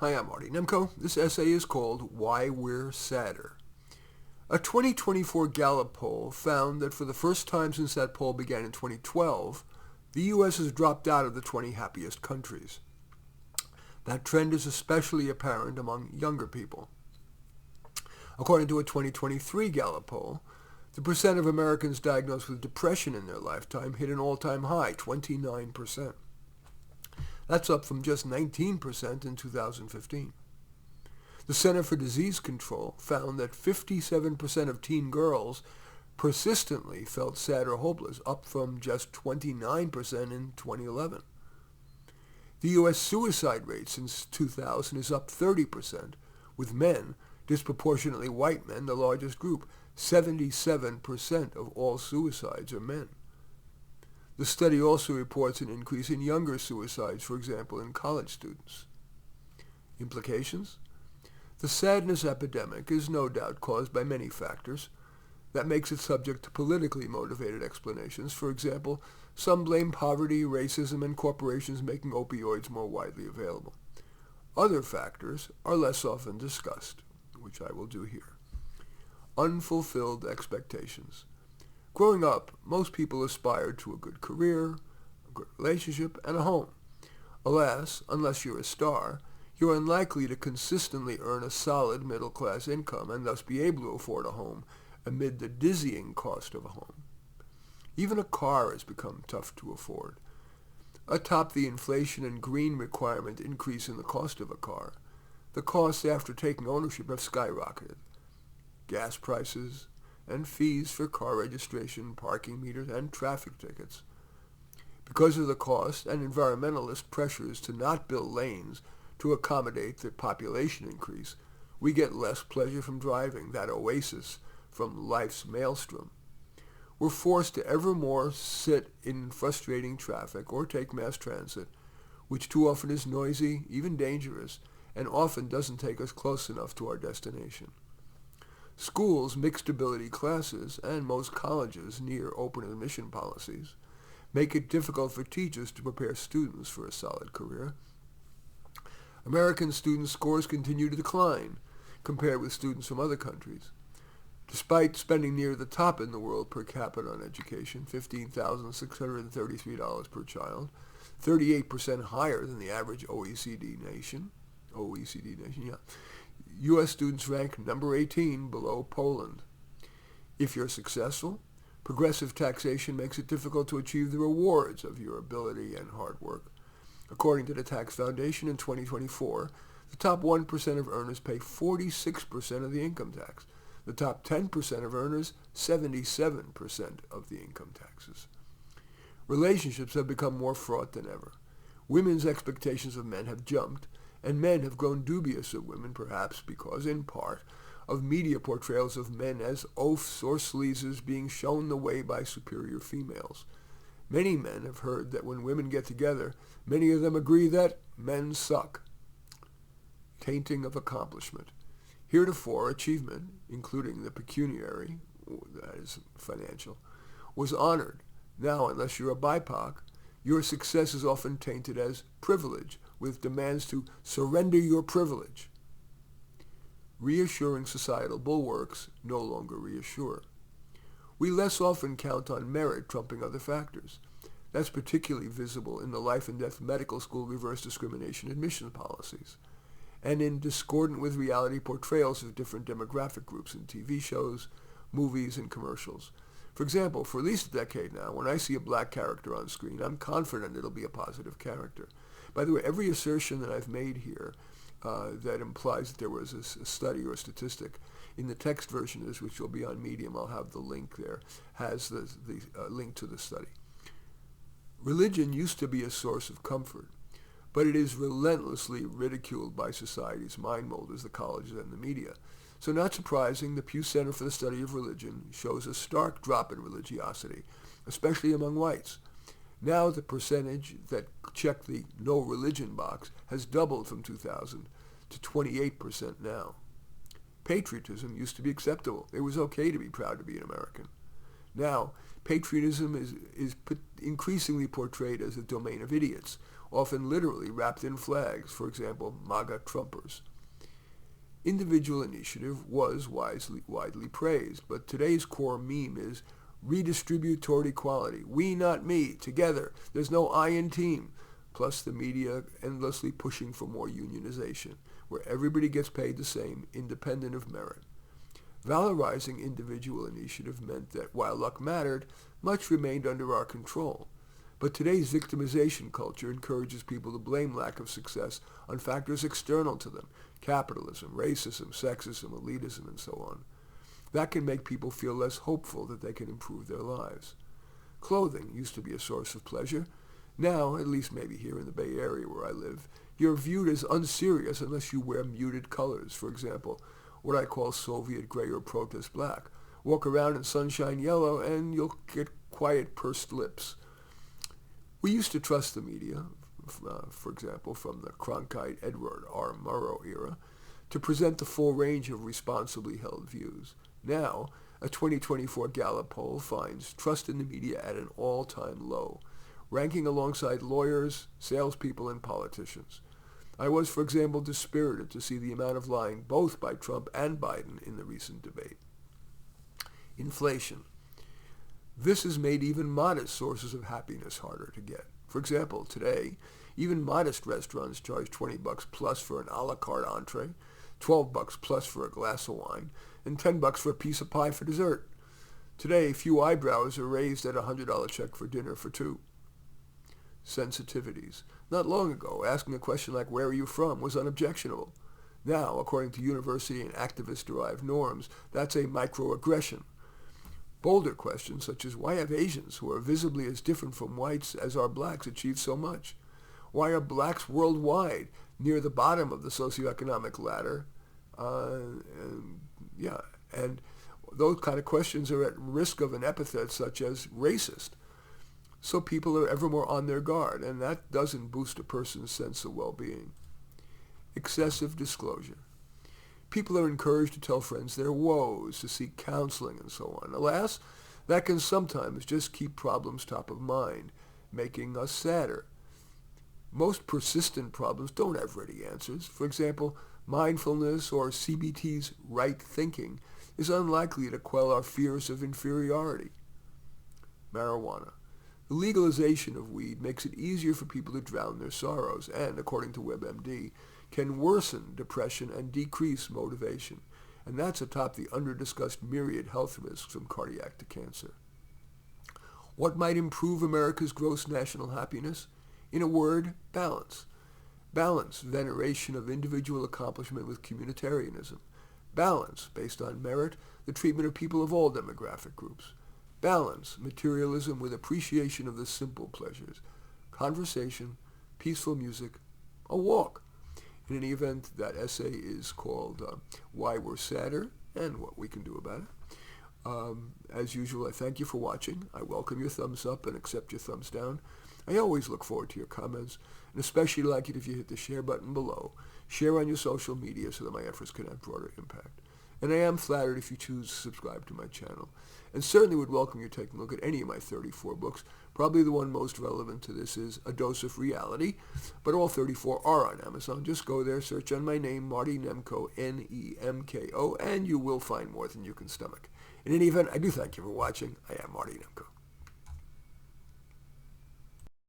Hi, I'm Marty Nemko. This essay is called Why We're Sadder. A 2024 Gallup poll found that for the first time since that poll began in 2012, the U.S. has dropped out of the 20 happiest countries. That trend is especially apparent among younger people. According to a 2023 Gallup poll, the percent of Americans diagnosed with depression in their lifetime hit an all-time high, 29%. That's up from just 19% in 2015. The Center for Disease Control found that 57% of teen girls persistently felt sad or hopeless, up from just 29% in 2011. The U.S. suicide rate since 2000 is up 30%, with men, disproportionately white men, the largest group. 77% of all suicides are men. The study also reports an increase in younger suicides, for example, in college students. Implications? The sadness epidemic is no doubt caused by many factors. That makes it subject to politically motivated explanations. For example, some blame poverty, racism, and corporations making opioids more widely available. Other factors are less often discussed, which I will do here. Unfulfilled expectations. Growing up, most people aspired to a good career, a good relationship, and a home. Alas, unless you're a star, you're unlikely to consistently earn a solid middle-class income and thus be able to afford a home amid the dizzying cost of a home. Even a car has become tough to afford. Atop the inflation and green requirement increase in the cost of a car, the costs after taking ownership have skyrocketed. Gas prices, and fees for car registration, parking meters, and traffic tickets. Because of the cost and environmentalist pressures to not build lanes to accommodate the population increase, we get less pleasure from driving, that oasis from life's maelstrom. We're forced to ever more sit in frustrating traffic or take mass transit, which too often is noisy, even dangerous, and often doesn't take us close enough to our destination. Schools' mixed ability classes and most colleges' near open admission policies make it difficult for teachers to prepare students for a solid career. American student scores continue to decline compared with students from other countries. Despite spending near the top in the world per capita on education, $15,633 per child, 38% higher than the average OECD nation, U.S. students rank number 18 below Poland. If you're successful, progressive taxation makes it difficult to achieve the rewards of your ability and hard work. According to the Tax Foundation in 2024, the top 1% of earners pay 46% of the income tax. The top 10% of earners, 77% of the income taxes. Relationships have become more fraught than ever. Women's expectations of men have jumped, and men have grown dubious of women, perhaps because, in part, of media portrayals of men as oafs or sleazes being shown the way by superior females. Many men have heard that when women get together, many of them agree that men suck. Tainting of accomplishment. Heretofore, achievement, including the pecuniary, that is financial, was honored. Now, unless you're a BIPOC, your success is often tainted as privilege, with demands to surrender your privilege. Reassuring societal bulwarks no longer reassure. We less often count on merit trumping other factors. That's particularly visible in the life and death medical school reverse discrimination admission policies, and in discordant with reality portrayals of different demographic groups in TV shows, movies, and commercials. For example, for at least a decade now, when I see a black character on screen, I'm confident it'll be a positive character. By the way, every assertion that I've made here that implies that there was a study or a statistic, in the text version of this, which will be on Medium, I'll have the link there, has the link to the study. Religion used to be a source of comfort, but it is relentlessly ridiculed by society's mind molders, the colleges, and the media. So not surprising, the Pew Center for the Study of Religion shows a stark drop in religiosity, especially among whites. Now the percentage that check the no religion box has doubled from 2000 to 28% now. Patriotism used to be acceptable. It was okay to be proud to be an American. Now, patriotism is increasingly portrayed as a domain of idiots, often literally wrapped in flags, for example, MAGA Trumpers. Individual initiative was widely praised, but today's core meme is redistribute toward equality. We, not me, together. There's no I in team. Plus the media endlessly pushing for more unionization, where everybody gets paid the same, independent of merit. Valorizing individual initiative meant that while luck mattered, much remained under our control. But today's victimization culture encourages people to blame lack of success on factors external to them: capitalism, racism, sexism, elitism, and so on. That can make people feel less hopeful that they can improve their lives. Clothing used to be a source of pleasure. Now, at least maybe here in the Bay Area where I live, you're viewed as unserious unless you wear muted colors. For example, what I call Soviet gray or protest black. Walk around in sunshine yellow and you'll get quiet pursed lips. We used to trust the media, for example, from the Cronkite Edward R. Murrow era, to present the full range of responsibly held views. Now, a 2024 Gallup poll finds trust in the media at an all-time low, ranking alongside lawyers, salespeople, and politicians. I was, for example, dispirited to see the amount of lying both by Trump and Biden in the recent debate. Inflation. This has made even modest sources of happiness harder to get. For example, today, even modest restaurants charge $20 plus for an a la carte entree, $12 plus for a glass of wine, and $10 for a piece of pie for dessert. Today, few eyebrows are raised at a $100 check for dinner for two. Sensitivities. Not long ago, asking a question like, "Where are you from?" was unobjectionable. Now, according to university and activist-derived norms, that's a microaggression. Bolder questions such as, why have Asians, who are visibly as different from whites as are blacks, achieved so much? Why are blacks worldwide near the bottom of the socioeconomic ladder? And those kind of questions are at risk of an epithet such as racist. So people are ever more on their guard, and that doesn't boost a person's sense of well-being. Excessive disclosure. People are encouraged to tell friends their woes, to seek counseling, and so on. Alas, that can sometimes just keep problems top of mind, making us sadder. Most persistent problems don't have ready answers. For example, mindfulness or CBT's right thinking is unlikely to quell our fears of inferiority. Marijuana. The legalization of weed makes it easier for people to drown their sorrows and, according to WebMD, can worsen depression and decrease motivation. And that's atop the under-discussed myriad health risks from cardiac to cancer. What might improve America's gross national happiness? In a word, balance. Balance, veneration of individual accomplishment with communitarianism. Balance, based on merit, the treatment of people of all demographic groups. Balance, materialism with appreciation of the simple pleasures. Conversation, peaceful music, a walk. In any event, that essay is called Why We're Sadder and What We Can Do About It. As usual, I thank you for watching. I welcome your thumbs up and accept your thumbs down. I always look forward to your comments, and especially like it if you hit the share button below. Share on your social media so that my efforts can have broader impact. And I am flattered if you choose to subscribe to my channel. And certainly would welcome you taking a look at any of my 34 books. Probably the one most relevant to this is A Dose of Reality, but all 34 are on Amazon. Just go there, search on my name, Marty Nemko, Nemko, and you will find more than you can stomach. In any event, I do thank you for watching. I am Marty Nemko.